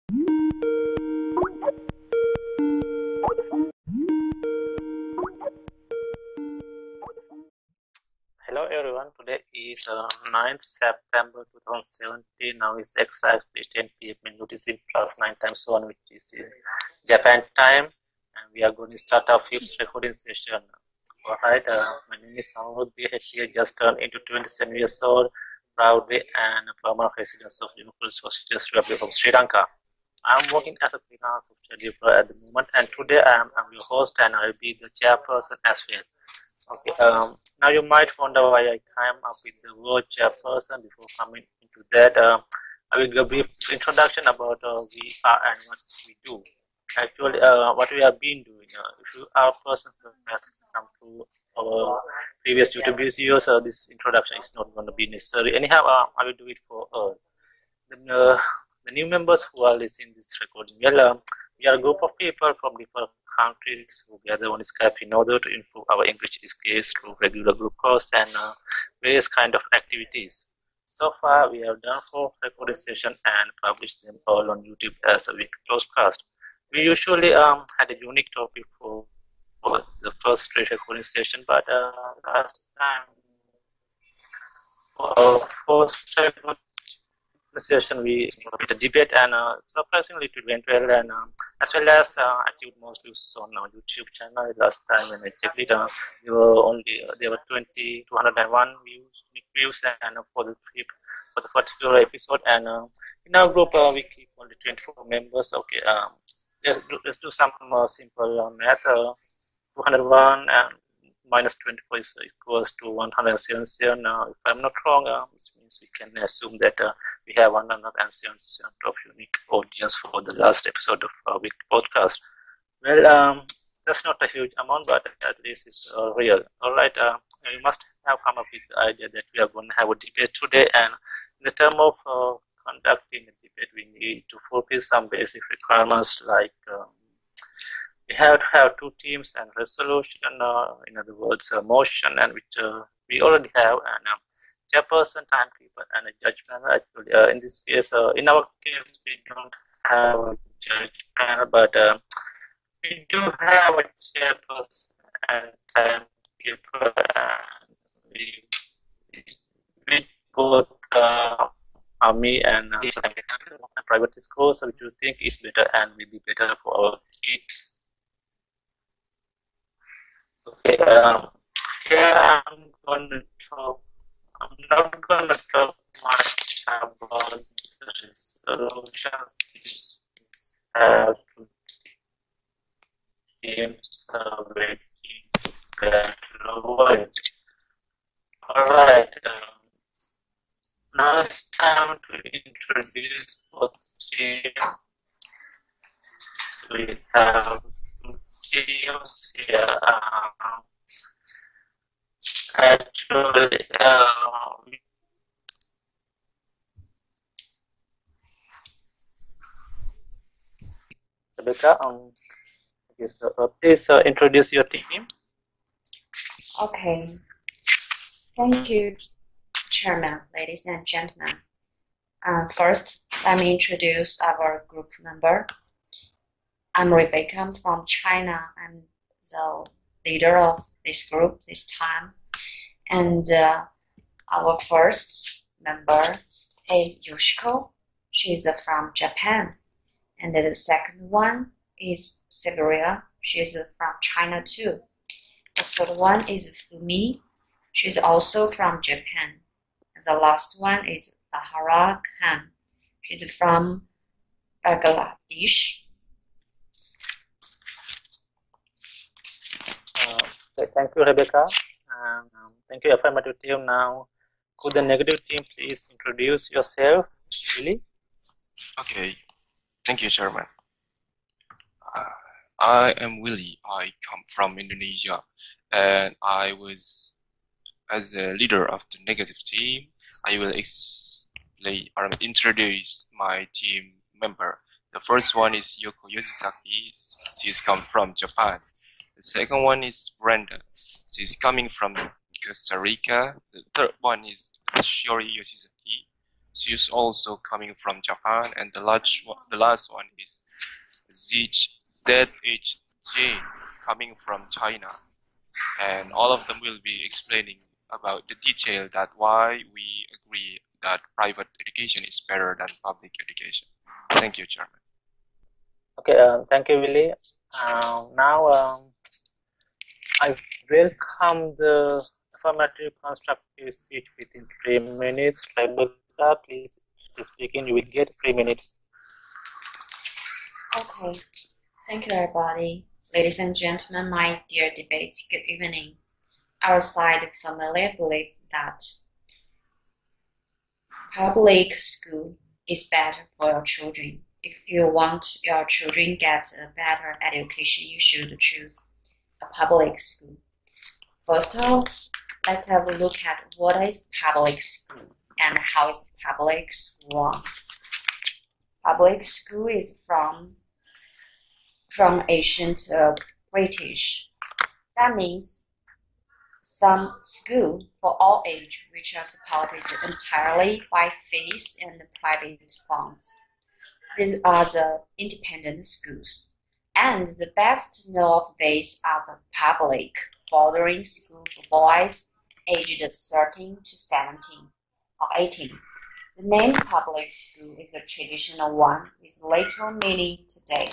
Hello everyone, today is 9th September 2017. Now it's exactly 10 p.m. in UTC plus 9 time zone, which is in Japan time. And we are going to start our fifth recording session. Alright, my name is Samudhi Hettiya, just turned into 27 years old, proudly and a permanent resident of Universal Socialist Republic of Sri Lanka. I'm working as a freelance software developer at the moment, and today I'm your host and I'll be the chairperson as well. Okay, now you might wonder why I came up with the word chairperson. Before coming into that, I will give a brief introduction about we are and what we do. Actually, what we have been doing. If you are a person who has come to our previous YouTube videos, this introduction is not going to be necessary. Anyhow, I will do it for the new members who are listening to this recording. Well, we are a group of people from different countries who gather on Skype in order to improve our English skills through regular group calls and various kind of activities. So far, we have done 4 recording sessions and published them all on YouTube as a weekly podcast. We usually had a unique topic for the first 3 recording session, but last time for our first recording session we did a debate, and surprisingly it went well, and as well as achieved most views on our YouTube channel. Last time when I checked it, there were 201 views, and for the particular episode, and in our group we keep only 24 members. Okay, let's do some simple math. 201 and minus 24 is equals to 177. Now, if I'm not wrong, this means we can assume that we have 177 of unique audience for the last episode of our weekly podcast. Well, that's not a huge amount, but at least it's real. All right, we must have come up with the idea that we are going to have a debate today, and in the term of conducting a debate, we need to fulfill some basic requirements like we have to have 2 teams and resolution, in other words, a motion, and which we already have, and chairperson, timekeeper, and a judge panel. Actually, in this case, in our case, we don't have a judge panel, but we do have a chairperson and timekeeper, and we both are me and private discourse, which you think is better and will be better for our kids. Okay, here I'm going to talk. I'm not going to talk much about the resolutions. Have to teams ready to get lowered. Alright, now it's time to introduce both teams. We have 2 teams here. Actually, Rebecca, okay, so please introduce your team. Okay. Thank you, Chairman, ladies and gentlemen. First, let me introduce our group member. I'm Rebecca. I'm from China. I'm the leader of this group this time. And our first member is Yoshiko. She's from Japan. And the second one is Siberia. She's from China too. The third one is Fumi. She's also from Japan. And the last one is Tahara Khan. She's from Bangladesh. Thank you, Rebecca. Thank you, affirmative team. Now, could the negative team please introduce yourself, Willie? Okay, thank you, Chairman. I am Willie. I come from Indonesia, and I was as the leader of the negative team. I will introduce my team member. The first one is Yoko Yoshizaki. She's come from Japan. The second one is Brenda. She's coming from Costa Rica. The third one is Shiori Yoshizaki. She is also coming from Japan, and the last one is ZHJ coming from China. And all of them will be explaining about the detail that why we agree that private education is better than public education. Thank you, Chairman. Okay, thank you, Willie. Now I welcome the affirmative constructive speech within 3 minutes. Rebecca, please begin. You will get 3 minutes. Okay. Thank you, everybody. Ladies and gentlemen, my dear debates, good evening. Our side firmly believes that public school is better for your children. If you want your children get a better education, you should choose a public school. First of all, let's have a look at what is public school and how is public school run. Public school is from ancient British. That means some school for all age which are supported entirely by fees and private funds. These are the independent schools. And the best known of these are the public boarding school for boys aged 13 to 17 or 18. The name public school is a traditional one with little meaning today.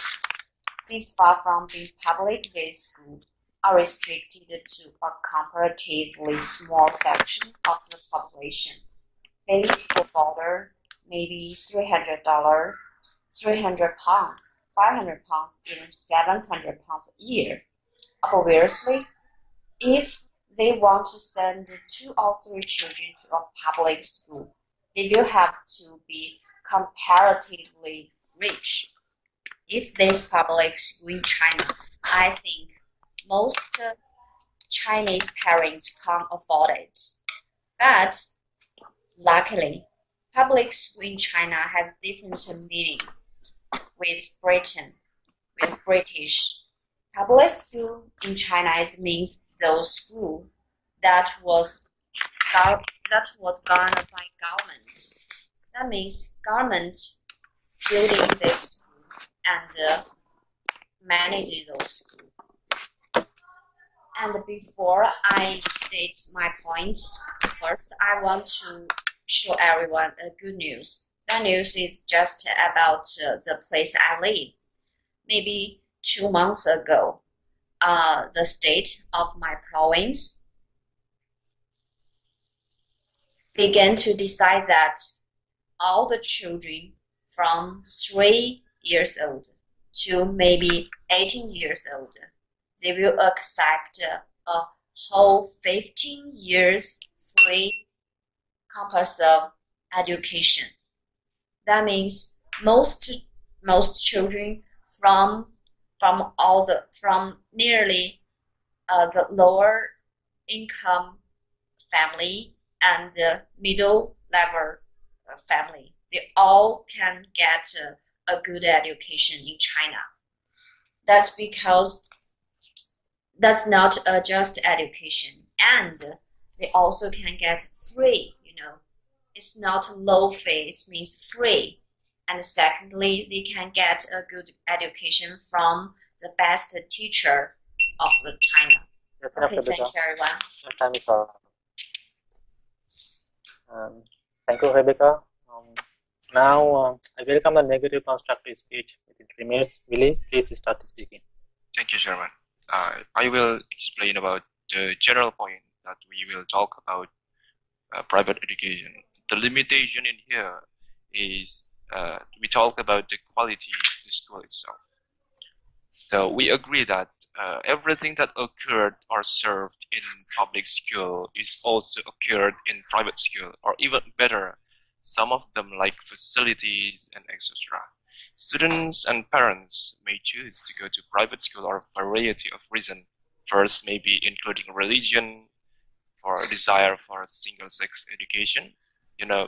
These far from being public, these schools are restricted to a comparatively small section of the population. Fees for boarder may be $300, £300, £500, even £700 a year. Obviously, if they want to send 2 or 3 children to a public school, they will have to be comparatively rich. If this public school in China, I think most Chinese parents can't afford it. But luckily, public school in China has different meaning with British. Public school in China means those schools that was governed by government. That means government building those schools and manage those schools. And before I state my point, first I want to show everyone a good news. That news is just about the place I live. Maybe 2 months ago, the state of my province began to decide that all the children from 3 years old to maybe 18 years old, they will accept a whole 15 years free compulsory education. That means most children from nearly the lower income family and middle level family, they all can get a good education in China. That's because that's not just education, and they also can get free, It's not low fee, it means free. And secondly, they can get a good education from the best teacher of the China. Okay, thank you, everyone. Your time is up. Thank you, Rebecca. Now, I welcome the negative constructive speech within 3 minutes. Willie, please start speaking. Thank you, Chairman. I will explain about the general point that we will talk about private education. The limitation in here is we talk about the quality of the school itself. So we agree that everything that occurred or served in public school is also occurred in private school, or even better, some of them like facilities and etc. Students and parents may choose to go to private school for a variety of reasons. First, maybe including religion, for a desire for single-sex education,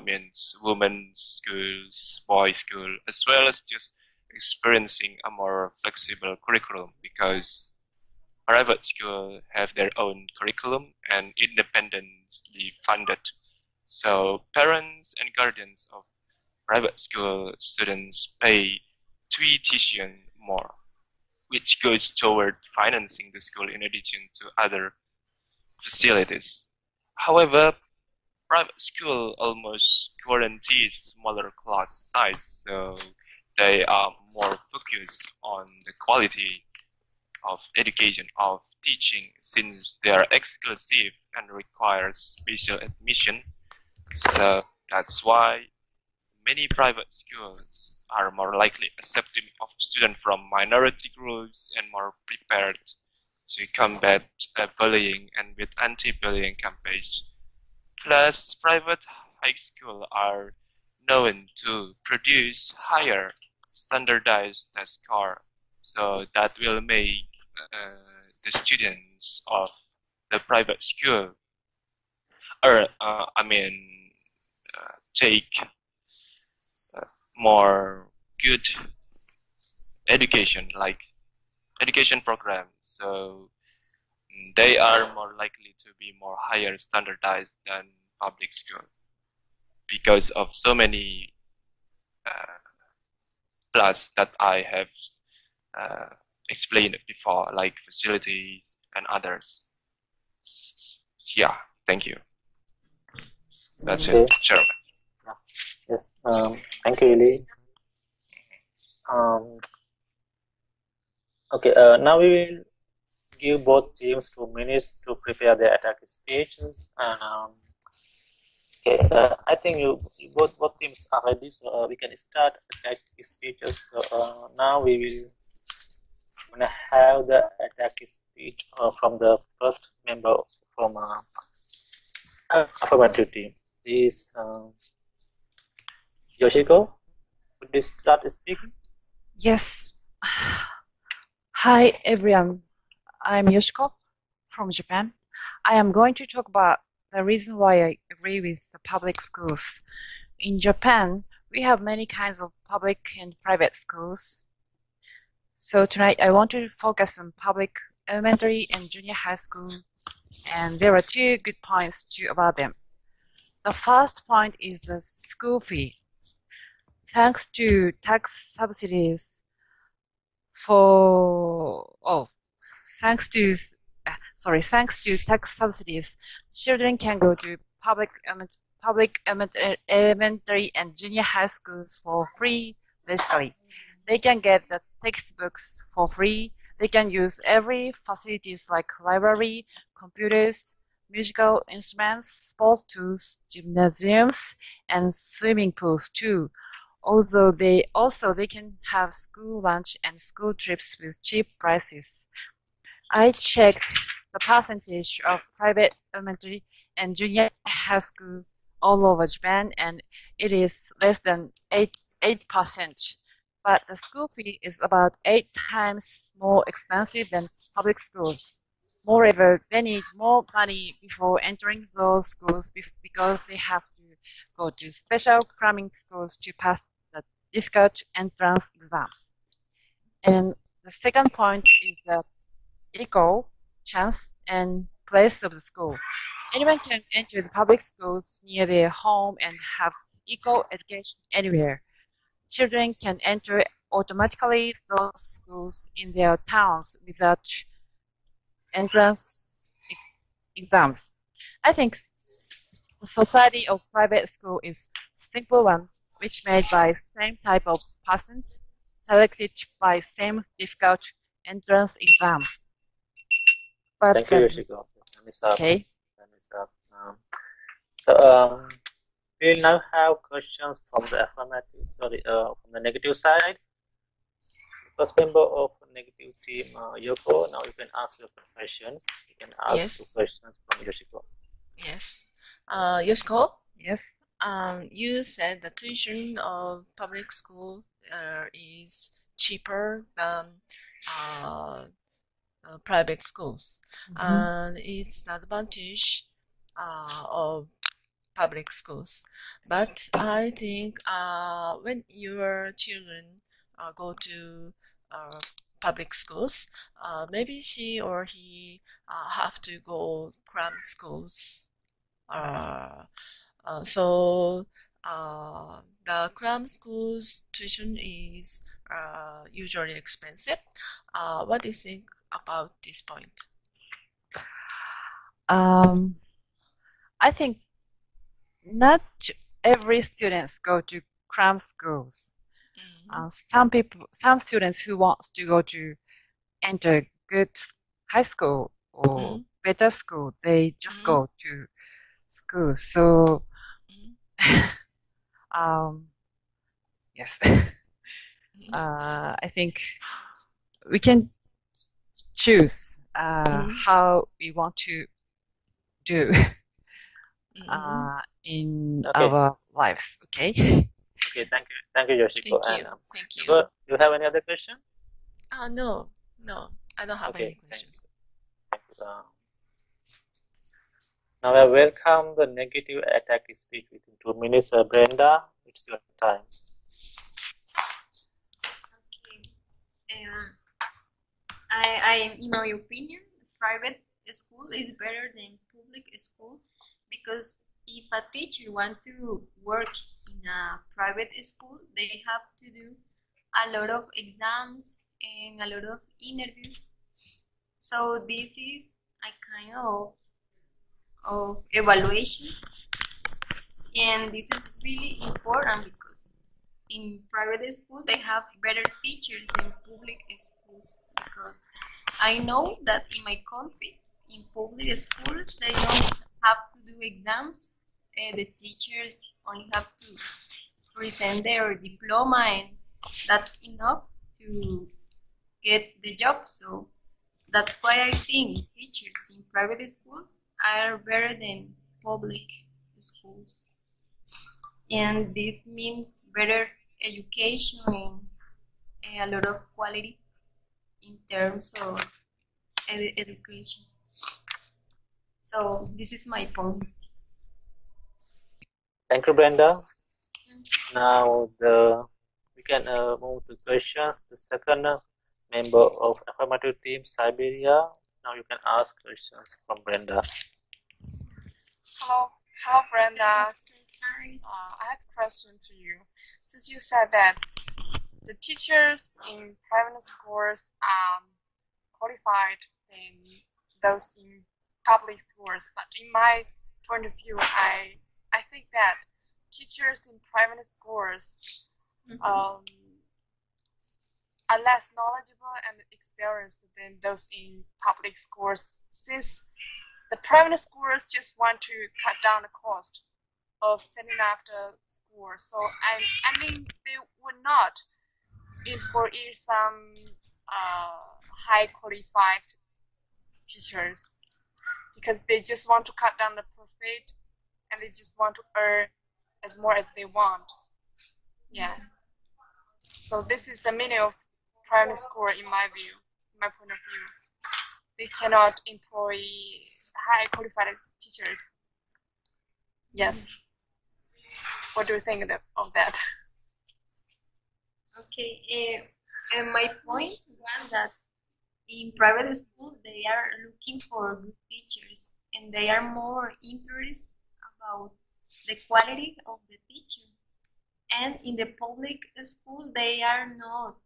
means women's schools, boys' school, as well as just experiencing a more flexible curriculum, because private schools have their own curriculum and independently funded So parents and guardians of private school students pay tuition more, which goes toward financing the school in addition to other facilities. However, private school almost guarantees smaller class size, so they are more focused on the quality of education of teaching since they are exclusive and require special admission. So that's why many private schools are more likely accepting of students from minority groups and more prepared to combat bullying and with anti-bullying campaigns. Plus, private high schools are known to produce higher standardized test score, so that will make the students of the private school, or take more good education, like education programs. So they are more likely to be more higher standardized than public school because of so many plus that I have explained before, like facilities and others. Yeah, thank you. That's Okay. it, Chairman. Yes. Thank you, Ili. Okay. Now we will give both teams 2 minutes to prepare their attack speeches, and okay, I think both teams are ready, so we can start attack speeches. So now we will gonna have the attack speech from the first member from affirmative team. Is Yoshiko? Could you start speaking? Yes. Hi, everyone. I'm Yoshiko from Japan. I am going to talk about the reason why I agree with the public schools. In Japan, we have many kinds of public and private schools. So tonight I want to focus on public elementary and junior high school, and there are 2 good points about them. The first point is the school fee. Thanks to tax subsidies thanks to tax subsidies, children can go to public elementary and junior high schools for free, basically. They can get the textbooks for free. They can use every facilities like library, computers, musical instruments, sports tools, gymnasiums, and swimming pools too. Although they can have school lunch and school trips with cheap prices. I checked the percentage of private elementary and junior high school all over Japan, and it is less than 8%. But the school fee is about 8 times more expensive than public schools. Moreover, they need more money before entering those schools because they have to go to special cramming schools to pass the difficult entrance exams. And the second point is the equal chance and place of the school. Anyone can enter the public schools near their home and have equal education anywhere. Children can enter automatically those schools in their towns without entrance exams. I think the society of private school is simple one, which made by same type of persons, selected by same difficult entrance exams. But Thank you, Yoshiko. Time is up. okay. Time is up. So we will now have questions from the affirmative. From the negative side. First member of negative team, Yoko. Now you can ask your questions. You can ask Yes. 2 questions from Yoshiko. Yes. Yoshiko, Yes. you said the tuition of public school is cheaper than private schools, and it's the advantage of public schools. But I think when your children go to public schools, maybe she or he have to go cram schools So the cram school's tuition is usually expensive. What do you think about this point? I think not every students go to cram schools. Some students who wants to go to enter good high school or better school, they just go to school. So, yes, I think we can choose how we want to do in our lives. Okay. Okay. Thank you, Yoshiko. Thank you. Do you have any other question? No, I don't have any questions. Thank you. Now I welcome the negative attack speech within 2 minutes. Brenda, it's your time. Okay. In my opinion, private school is better than public school because if a teacher wants to work in a private school, they have to do a lot of exams and a lot of interviews. So this is a kind of evaluation, and this is really important because in private school they have better teachers than public schools. Because I know that in my country, in public schools, they don't have to do exams. The teachers only have to present their diploma, and that's enough to get the job. So that's why I think teachers in private school are better than public schools. And this means better education and a lot of quality in terms of education. So this is my point. Thank you, Brenda. Now we can move to questions. The second member of affirmative team, Siberia. Now you can ask questions from Brenda. Hello, Brenda. I have a question to you. Since you said that the teachers in private schools are qualified than those in public schools, but in my point of view, I think that teachers in private schools are less knowledgeable and experienced than those in public schools, since the private schools just want to cut down the cost of setting up the school. So I mean, they would not employ some high qualified teachers because they just want to cut down the profit and they just want to earn as more as they want. Yeah. So this is the meaning of private school in my view, my point of view. They cannot employ high qualified teachers. Yes. What do you think of that? Okay. And my point was that in private school they are looking for good teachers and they are more interested about the quality of the teacher. And in the public school they are not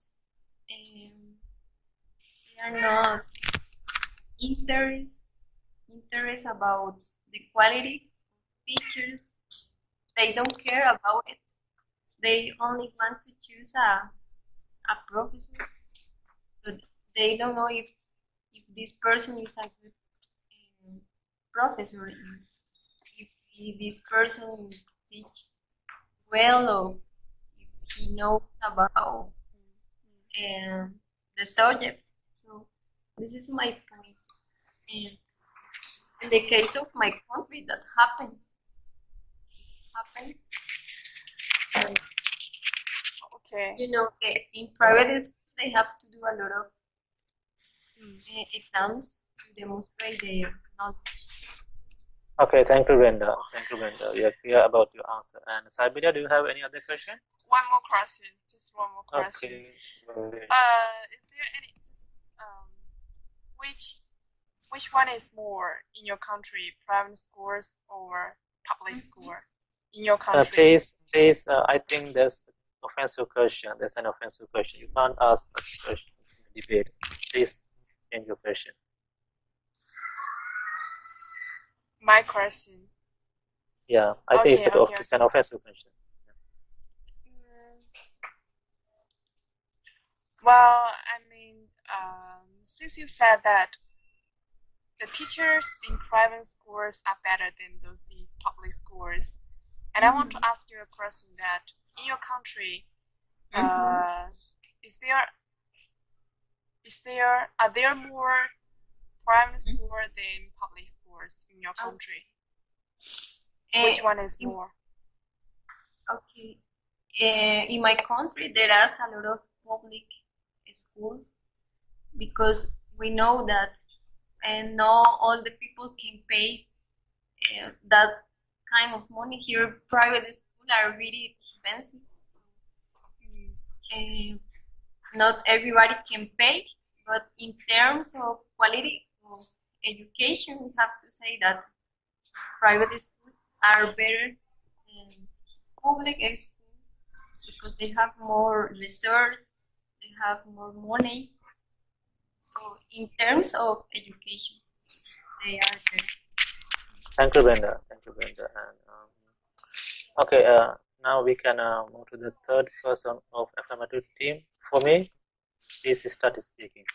interested about the quality of teachers. They don't care about it. They only want to choose a professor, but they don't know if this person is a good professor, if this person teach well, or if he knows about the subject. So this is my point. And in the case of my country, that happened. Okay. You know, in private school they have to do a lot of exams to demonstrate their knowledge. Okay, thank you, Brenda. We are clear about your answer. And Siberia, do you have any other question? One more question. Just one more question. Okay. Is there any which one is more in your country, private schools or public school? in your country? Please, I think there's offensive question. There's an offensive question. You can't ask such questions in the debate. Please change your question. My question. Yeah, I think Okay, it's an offensive question. Well, I mean, since you said that the teachers in private schools are better than those in public schools, and I want to ask you a question that in your country, are there more private schools than public schools in your country? Which one is more? Okay. In my country, there are a lot of public schools because we know that not all the people can pay that kind of money. Here, private schools are really expensive. So, not everybody can pay, but in terms of quality of education, we have to say that private schools are better than public schools because they have more research, they have more money. So in terms of education, they are better. Thank you, Brenda. And okay, now we can move to the third person of affirmative team. For me, please start speaking.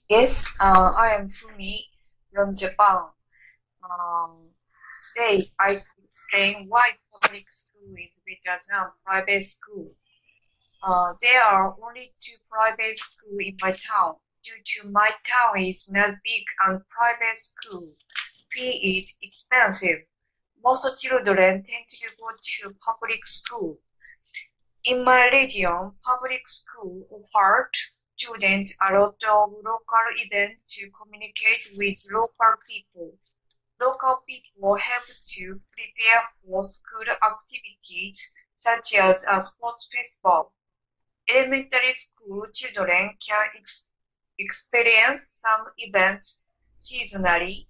Yes, I am Fumi from Japan. Today I explain why public school is better than private school. There are only 2 private schools in my town. Due to my town is not big and private school fee is expensive. Most children tend to go to public school. In my region, public school offered students a lot of local events to communicate with local people. Local people help to prepare for school activities such as a sports festival. Elementary school children can experience some events seasonally.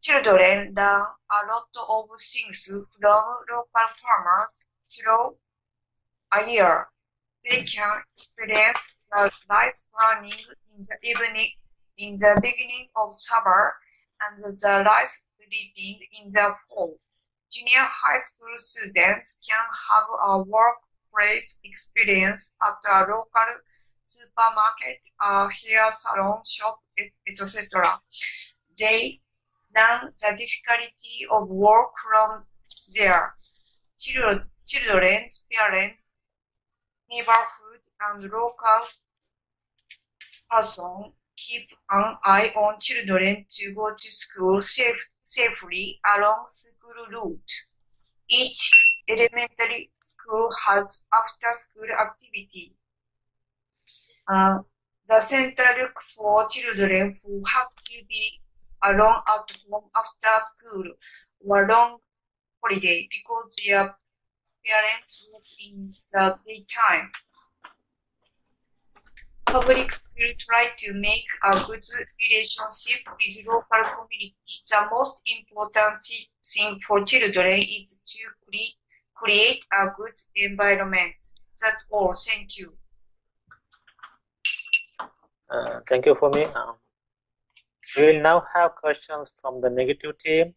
Children learn a lot of things from local farmers through a year. They can experience the rice burning in the beginning of summer and the rice reaping in the fall. Junior high school students can have a workplace experience at a local supermarket, a hair salon shop, etc. They learn the difficulty of work from their children's parents, neighborhood, and local person keep an eye on children to go to school safely along school route. Each elementary school has after-school activity. The center looks for children who have to be alone at home after school or long holiday because their parents work in the daytime. Public school try to make a good relationship with local community. The most important thing for children is to create a good environment. That's all. Thank you. Thank you for me. We will now have questions from the negative team.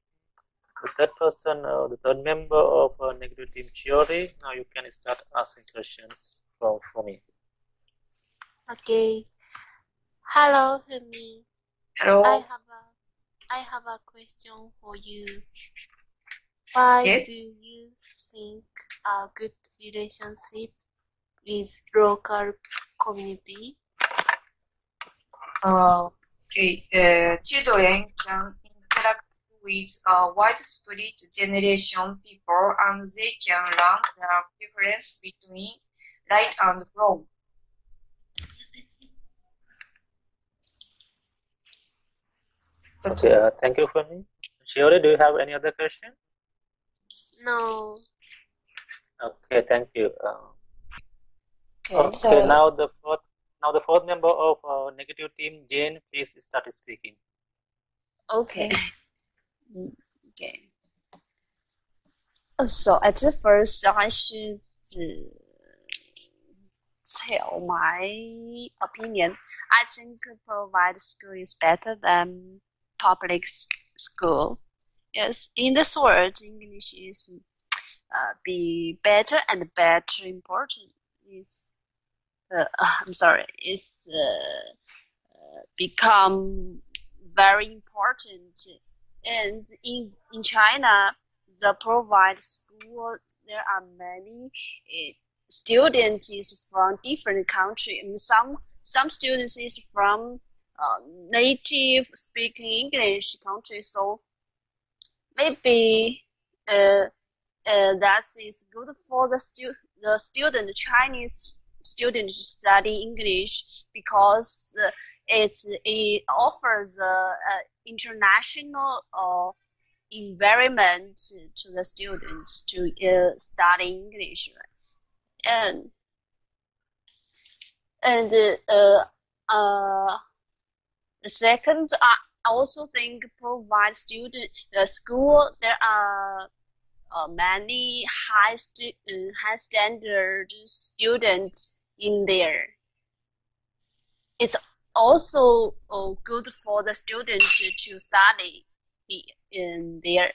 The third person, the third member of negative team, Chiori. Now you can start asking questions for me. Okay. Hello, Fumi. Hello. I have a question for you. Why Yes. do you think a good relationship with local community? Okay. Children can interact with a widespread generation people and they can learn the difference between right and wrong. Okay, thank you for me. Chiori, do you have any other question? No. Okay, thank you. Okay, Okay, now the fourth member of negative team, Jane, please start speaking. Okay. Okay. So at first, I should tell my opinion. I think private school is better than public school. Yes, in this world, English is be better and better important. Is I'm sorry, is become very important. And in China, the private school, there are many students is from different country, and some students is from native speaking English country. So maybe that is good for the student Chinese student to study English because it offers international environment to the students to study English. And the second, I also think provide student school. There are many high standard students in there. It's also good for the students to study in the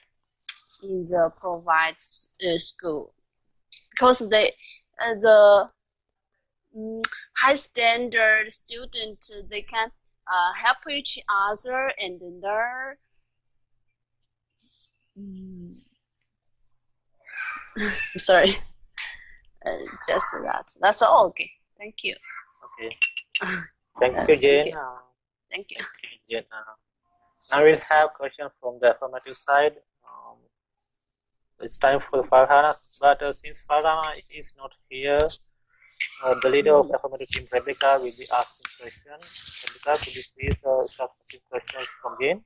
private school because the high standard students, they can help each other and learn. Sorry, just that. That's all. Okay, thank you. Okay. Thank you, Jane. Thank you. Jane. Now we'll have questions from the affirmative side. It's time for Farhana, but since Farhana is not here, the leader of affirmative team, Rebecca, will be asking questions. Rebecca, could you please start asking questions from Jane?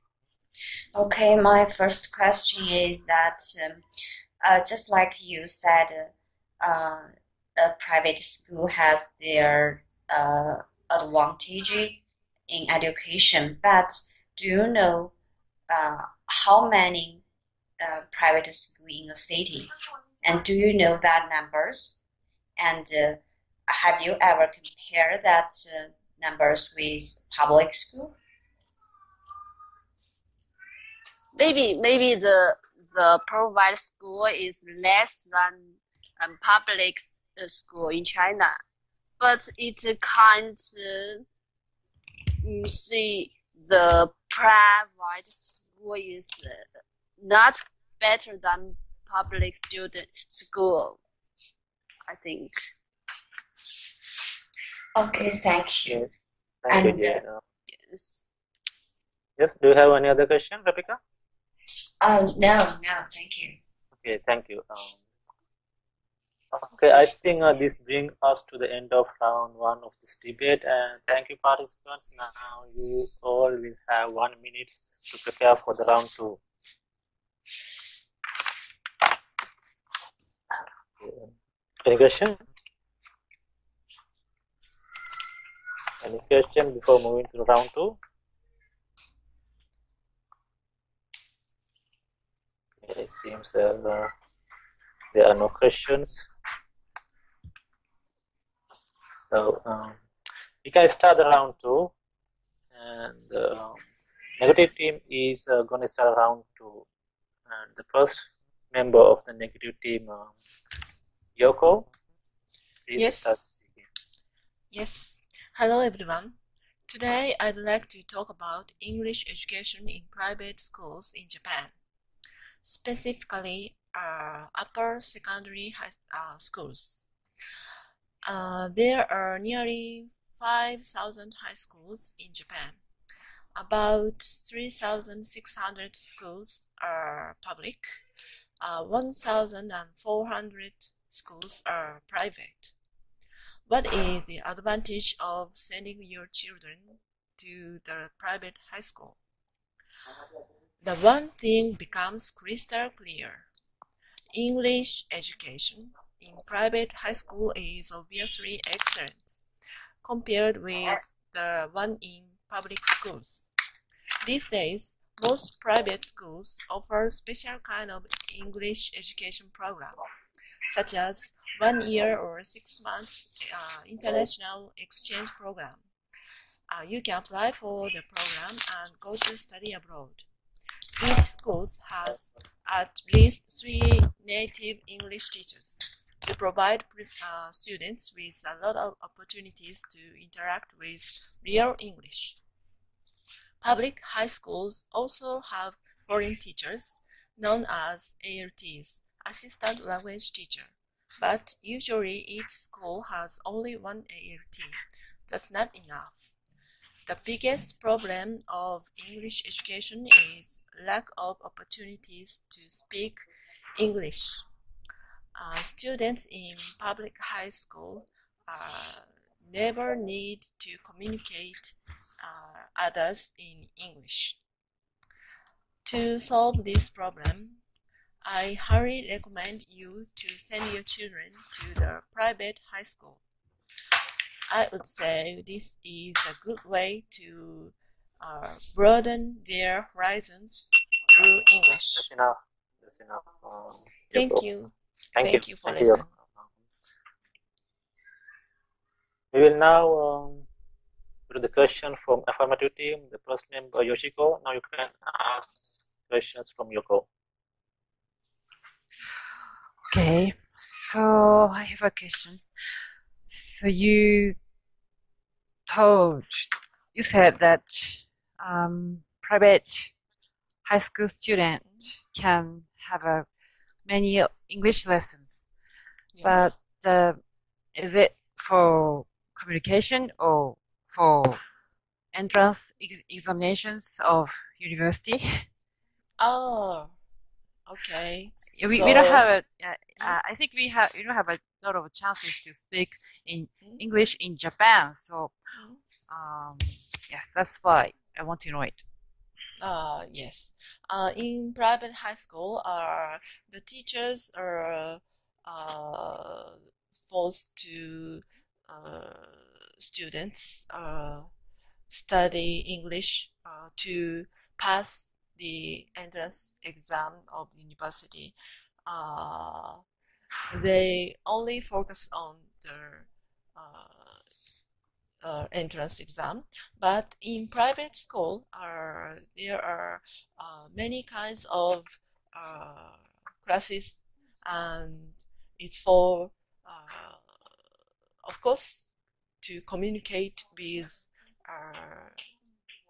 Okay, my first question is that just like you said, a private school has their advantage in education, but do you know how many private schools in a city? And do you know that numbers? And have you ever compared that numbers with public school? Maybe the private school is less than public school in China, but it kind you see the private school is not better than public student school, I think. Okay, thank you. Thank you, Jane. Yes. Yes, do you have any other question, Rebecca? No, thank you. Okay, thank you. Okay, I think this brings us to the end of round 1 of this debate, and thank you, participants. Now you all will have 1 minute to prepare for the round 2. Any question? Any question before moving to round 2? It seems there are no questions. So we can start the round 2, and the negative team is going to start round 2. And the first member of the negative team, Yoko, please start. Yes. Hello, everyone. Today, I'd like to talk about English education in private schools in Japan, specifically upper secondary schools. There are nearly 5,000 high schools in Japan. About 3,600 schools are public. 1,400 schools are private. What is the advantage of sending your children to the private high school? The one thing becomes crystal clear. English education in private high school is obviously excellent compared with the one in public schools. These days, Most private schools offer special kind of English education program, such as 1 year or 6 months international exchange program. You can apply for the program and go to study abroad. Each school has at least 3 native English teachers. We provide students with a lot of opportunities to interact with real English. Public high schools also have foreign teachers, known as ALTs, Assistant Language Teacher, but usually each school has only one ALT. That's not enough. The biggest problem of English education is lack of opportunities to speak English. Students in public high school never need to communicate others in English. To solve this problem, I highly recommend you to send your children to the private high school. I would say this is a good way to broaden their horizons through English. That's enough. That's enough. Thank you. Thank you for Thank you. listening. We will now go to the question from affirmative team. The first member Yoshiko. Now you can ask questions from Yoko. Okay, so I have a question. So you said that private high school student can have many English lessons, Yes. but is it for communication or for entrance examinations of university? Oh, okay. We don't So- have I think we don't have a lot of chances to speak in English in Japan. So yes, that's why I want to know it. Yes. In private high school, the teachers are forced to students study English to pass the entrance exam of university. They only focus on their entrance exam, but in private school there are many kinds of classes, and it's for of course to communicate with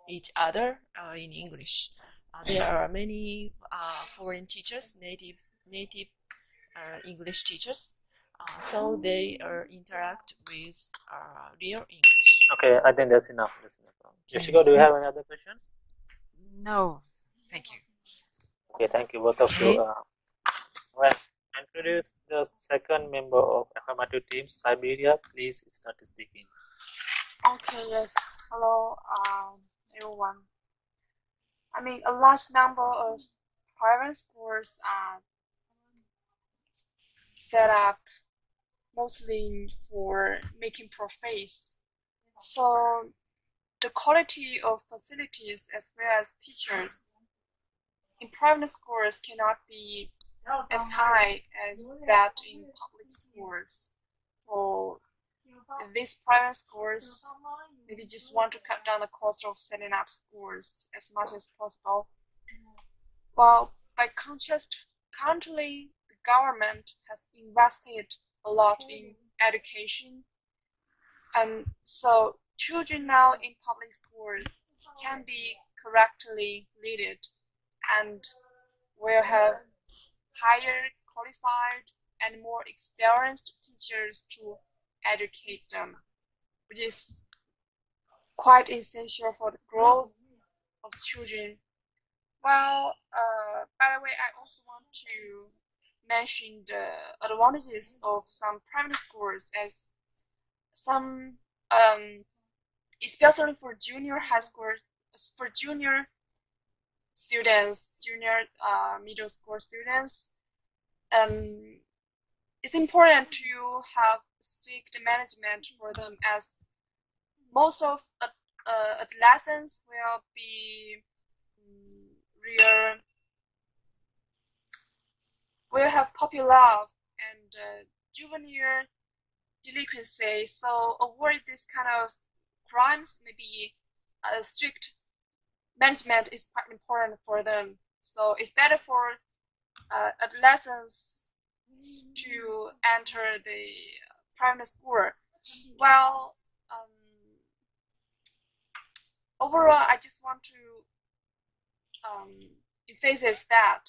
each other in English. There are many foreign teachers, native English teachers, so they interact with real English. Okay, I think that's enough. Yoshiko, do you have any other questions? No, thank you. Okay, thank you both of you. Well, introduce the second member of affirmative team, Siberia. Please start speaking. Okay, yes. Hello, everyone. I mean, a large number of private schools are set up mostly for making profits. So the quality of facilities as well as teachers in private schools cannot be as high as that in public schools. So these private schools maybe just want to cut down the cost of setting up schools as much as possible. While by contrast, currently the government has invested a lot in education, and so children now in public schools can be correctly led and will have higher qualified and more experienced teachers to educate them, which is quite essential for the growth of children. Well, by the way, I also want to mention the advantages of some private schools, as some, especially for junior high school, for junior students, junior middle school students, it's important to have strict management for them, as most of adolescents will be will have puppy love and juvenile delinquency. So avoid this kind of crimes. Maybe strict management is quite important for them. So it's better for adolescents to enter the private school. Well, overall, I just want to emphasize that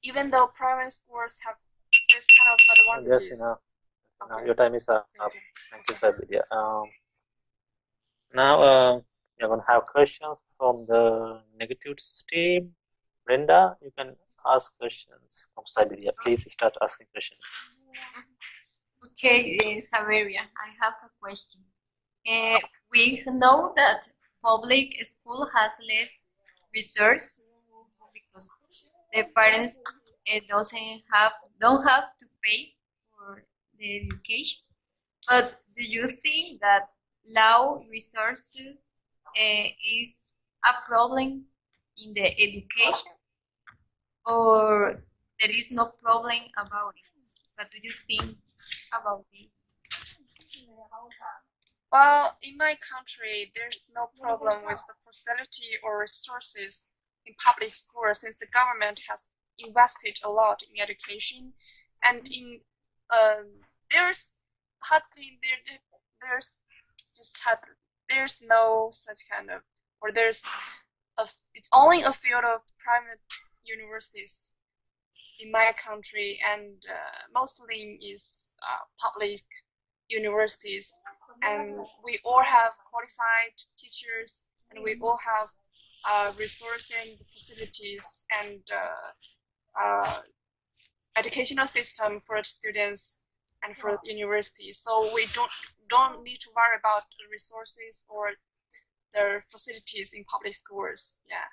even though private schools have this kind of advantages. Yes, enough. Okay. Your time is up. Okay. Thank you, Sabidia. Now you're going to have questions from the negatives team. Brenda, you can ask questions from Siberia. Please start asking questions. Okay, Saveria, I have a question. We know that public school has less resources because the parents don't have to pay for the education. But do you think that low resources is a problem in the education, or there is no problem about it? What do you think about this? Well, in my country, there's no problem with the facility or resources in public schools since the government has invested a lot in education, and in there's hardly there's no such kind of, or it's only a few of private universities in my country, and mostly is public universities, and we all have qualified teachers, and we all have resources and facilities and educational system for students and for universities. So we don't need to worry about the resources or the facilities in public schools. Yeah,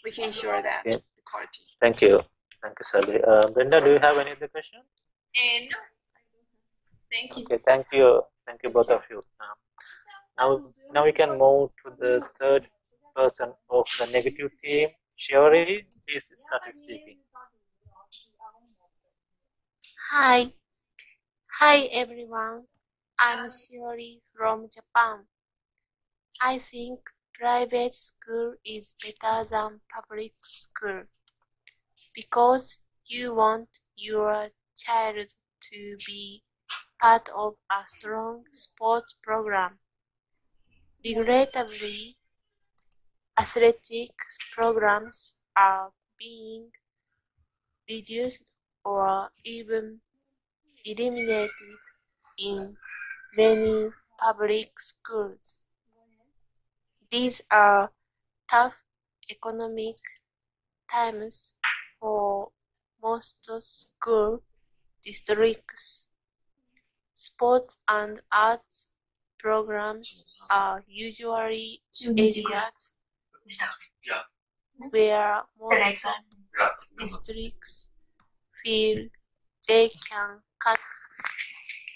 we can ensure that Okay. the quality. Thank you. Thank you, Sabi. Brenda, do you have any other question? No. Thank you. Okay, thank you. Thank you, both of you. Now we can move to the third person of the negative team. Shiori, please start speaking. Hi everyone. I'm Shiori from Japan. I think private school is better than public school because you want your child to be part of a strong sports program. Regrettably, athletic programs are being reduced or even eliminated in many public schools. These are tough economic times for most school districts. Sports and arts programs are usually areas where most districts feel they can cut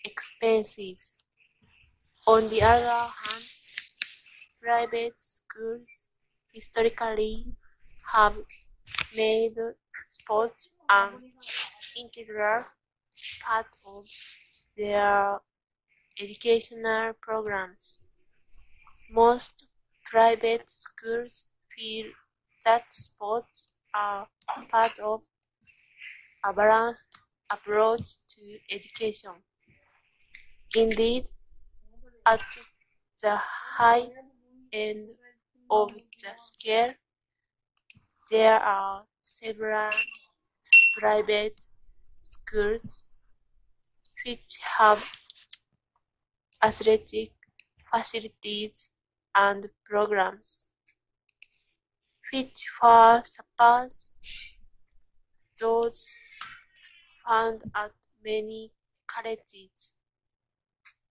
expenses. On the other hand, private schools historically have made sports an integral part of their educational programs. Most private schools feel that sports are part of a balanced approach to education. Indeed, at the high end of the scale, there are several private schools which have athletic facilities and programs which far surpass those found at many colleges.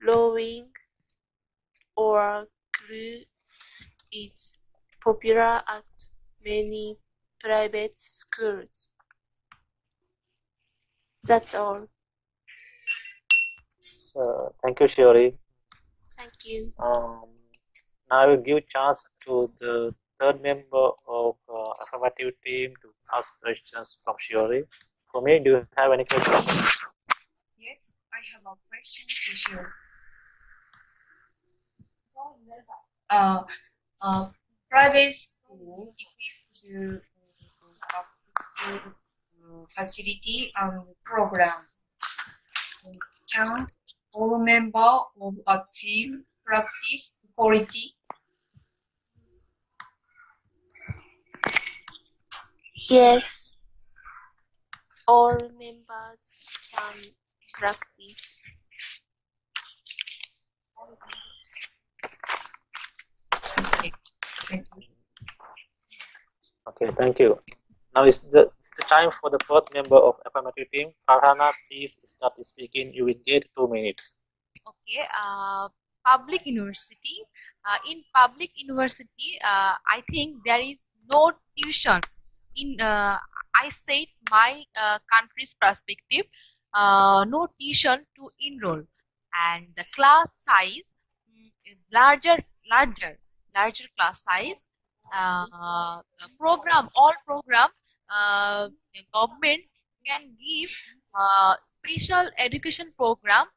Rowing or crew is popular at many private schools. That's all. So, thank you, Shiori. Thank you. Now I will give chance to the third member of affirmative team to ask questions from Shiori. For me, do you have any questions? Yes, I have a question to share. Private school equipped facility and programs. Can all members of a team practice equality? Yes, all members can practice. Okay, thank you. Okay, thank you. Now it's the time for the fourth member of affirmative team. Farhana, please start speaking. You will get 2 minutes. Okay, public university. In public university, I think there is no tuition. I said my country's perspective, no tuition to enroll, and the class size larger class size. All program, government can give special education program,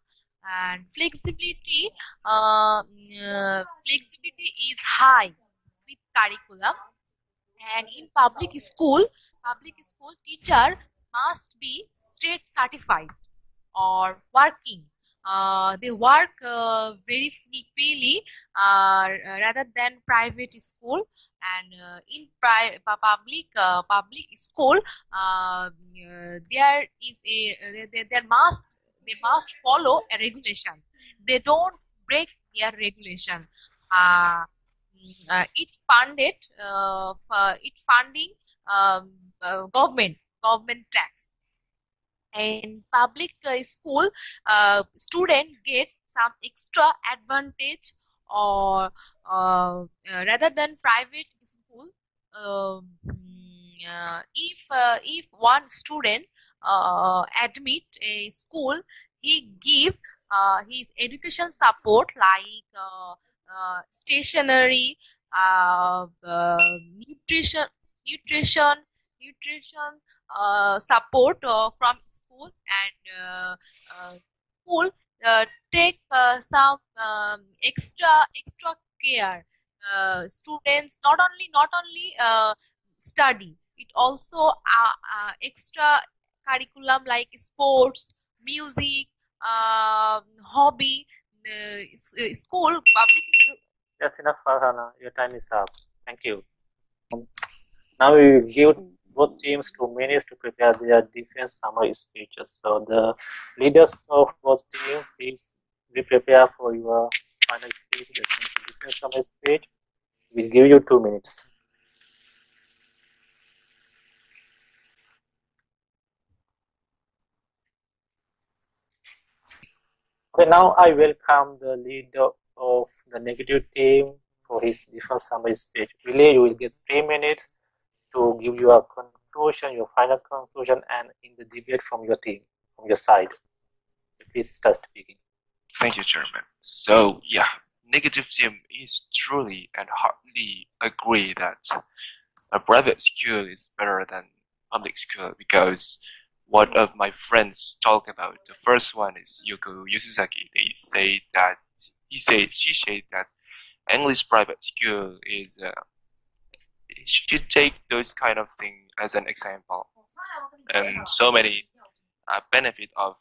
and flexibility is high with curriculum. And in public school teacher must be state certified or working. They work very freely rather than private school. And in public school, there is they must follow a regulation. They don't break their regulation. It funding government tax. In public school, student get some extra advantage, or rather than private school. If one student admit a school, he give his education support like stationery, nutrition support from school, and school take some extra care. Students not only study, it also extra curriculum like sports, music, hobby. School public. That's enough, Farhana. Your time is up. Thank you. Now we will give both teams 2 minutes to prepare their defense summary speeches. So the leaders of both teams, please be prepared for your final speech, the defense summary speech. We'll give you 2 minutes. Okay, now I welcome the leader of the negative team for his defense summary speech. Really, you will get 3 minutes to give your conclusion, your final conclusion, and in the debate from your team, from your side. Please start speaking. Thank you, Chairman. So, yeah, negative team is truly and hardly agree that a private school is better than public school, because what of my friends talk about, the first one is Yuko Yosuzaki. She said that English private school is should take those kind of thing as an example, and so many benefit of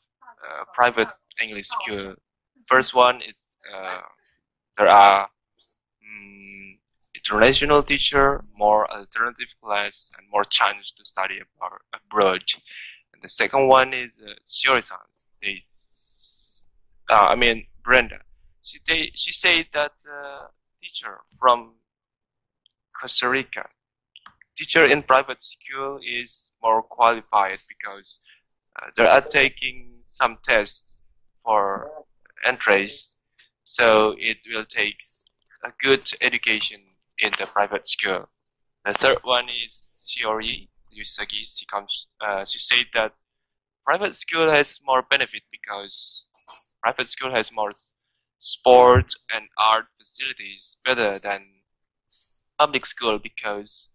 private English school. First one is there are international teacher, more alternative class, and more chance to study abroad. And the second one is Shiori-san. Brenda. She said that teacher from Costa Rica, teacher in private school is more qualified because they are taking some tests for entries, so it will take a good education in the private school. The third one is Shiori Yusagi. She said that private school has more benefit because private school has more sport and art facilities better than public school because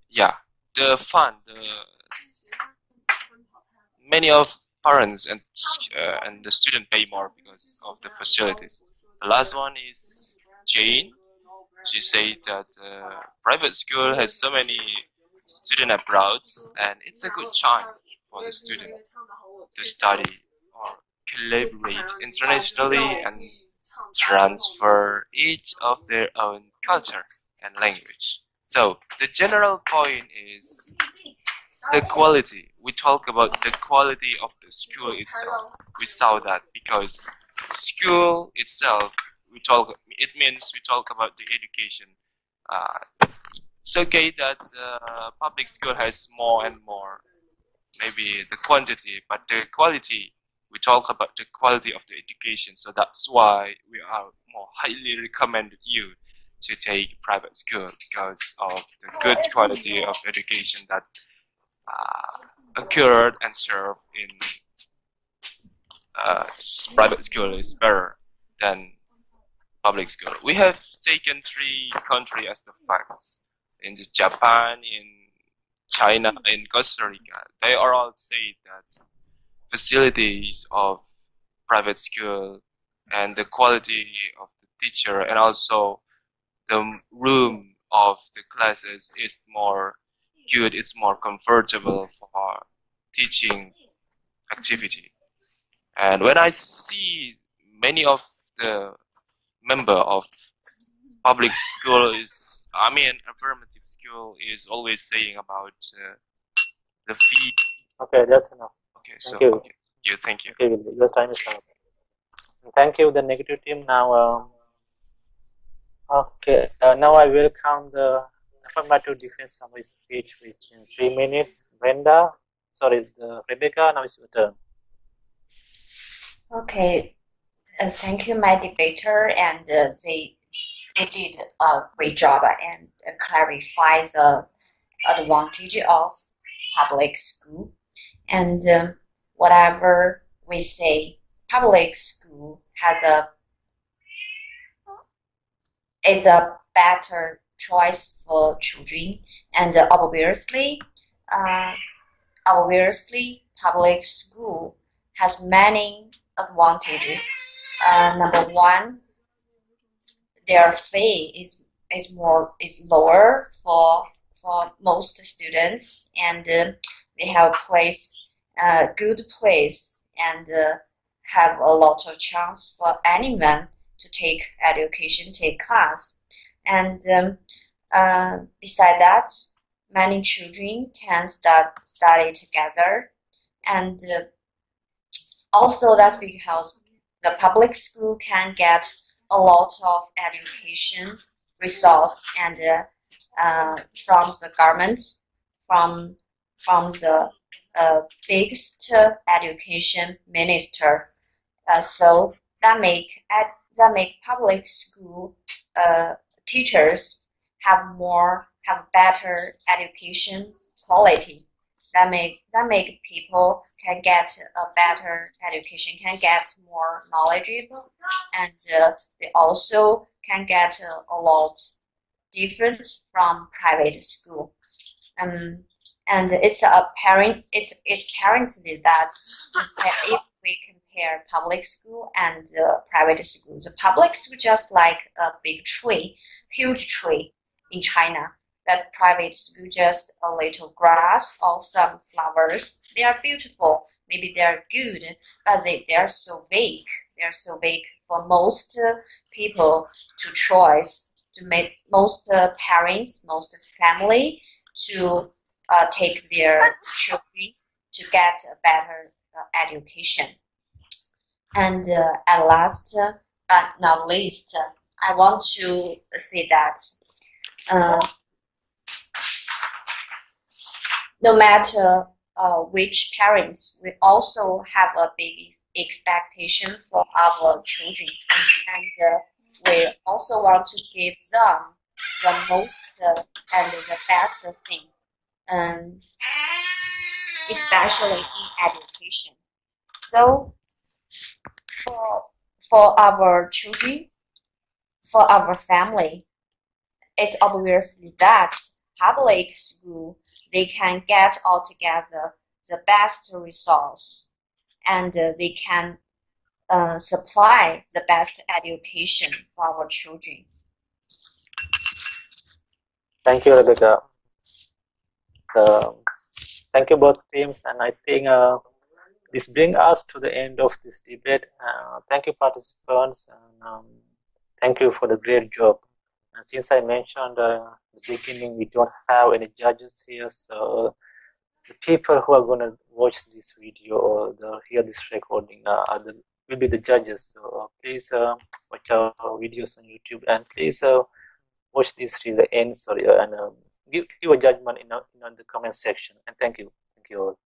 yeah, the fund, many of parents and the student pay more because of the facilities. The last one is Jane. She said that private school has so many student abroad, and it's a good chance for the student to study or collaborate internationally and transfer each of their own culture and language. So the general point is the quality. We talk about the quality of the school itself. We saw that because school itself, it means we talk about the education. It's okay that public school has more and more, maybe the quantity, but the quality, we talk about the quality of the education. So that's why we are more highly recommended you to take private school because of the good quality of education that occurred and served in private school is better than public school. We have taken 3 countries as the facts. In Japan, in China, in Costa Rica, they are all say that facilities of private school and the quality of the teacher and also the room of the classes is more good, it's more comfortable for teaching activity. And when I see many of the member of public school affirmative school is always saying about the fee. Okay, that's enough. Okay, Thank so you. okay. Yeah, thank you. Okay, your time is up. Thank you, the negative team. Now, okay, now I will count the affirmative defense summary speech within 3 minutes. Rebecca, now it's your turn. Okay, thank you, my debater, and they did a great job and clarify the advantage of public school. And whatever we say, public school is a better choice for children, and obviously, public school has many advantages. Number one, their fee is lower for most students, and they have good place, and have a lot of chance for anyone to take education, take class. And beside that, many children can study together, and also that's because the public school can get a lot of education resource and from the government, from the biggest education minister. So that make public school teachers have better education quality. That make people can get a better education, can get more knowledgeable, and they also can get a lot different from private school. And it's apparently that if we compare public school and private school, the public school just like a big tree, huge tree in China. That private school just a little grass or some flowers. They are beautiful, maybe they are good, but they are so big. They are so big for most people to choose, to make most parents, most family to take their children to get a better education. And at last, but not least, I want to say that no matter which parents, we also have a big expectation for our children, and we also want to give them the most and the best thing, especially in education. So for our children, for our family, it's obviously that public school, they can get altogether the best resource, and they can supply the best education for our children. Thank you, Rebecca. Thank you both teams, and I think this brings us to the end of this debate. Thank you, participants, and thank you for the great job. And since I mentioned at the beginning, we don't have any judges here, so the people who are going to watch this video or hear this recording will be the judges. So please watch our videos on YouTube, and please watch this till the end. Sorry, and give a judgment in the comment section. And thank you all.